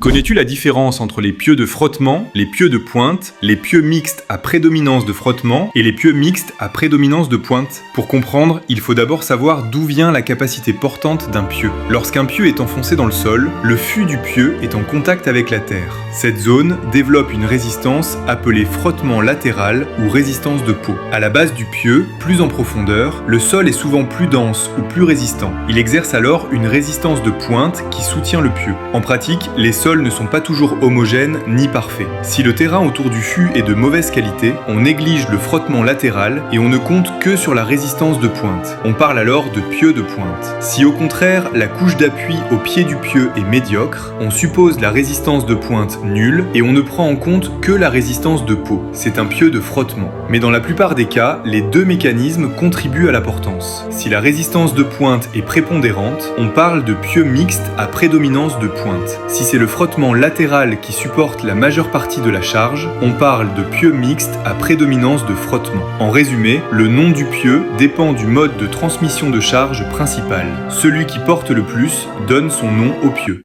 Connais-tu la différence entre les pieux de frottement, les pieux de pointe, les pieux mixtes à prédominance de frottement et les pieux mixtes à prédominance de pointe? Pour comprendre, il faut d'abord savoir d'où vient la capacité portante d'un pieu. Lorsqu'un pieu est enfoncé dans le sol, le fût du pieu est en contact avec la terre. Cette zone développe une résistance appelée frottement latéral ou résistance de peau. À la base du pieu, plus en profondeur, le sol est souvent plus dense ou plus résistant. Il exerce alors une résistance de pointe qui soutient le pieu. En pratique, les sols ne sont pas toujours homogènes ni parfaits. Si le terrain autour du fût est de mauvaise qualité, on néglige le frottement latéral et on ne compte que sur la résistance de pointe. On parle alors de pieu de pointe. Si au contraire, la couche d'appui au pied du pieu est médiocre, on suppose la résistance de pointe nulle et on ne prend en compte que la résistance de peau. C'est un pieu de frottement. Mais dans la plupart des cas, les deux mécanismes contribuent à la portance. Si la résistance de pointe est prépondérante, on parle de pieu mixte à prédominance de pointe. Si c'est le frottement latéral qui supporte la majeure partie de la charge, on parle de pieu mixte à prédominance de frottement. En résumé, le nom du pieu dépend du mode de transmission de charge principal. Celui qui porte le plus donne son nom au pieu.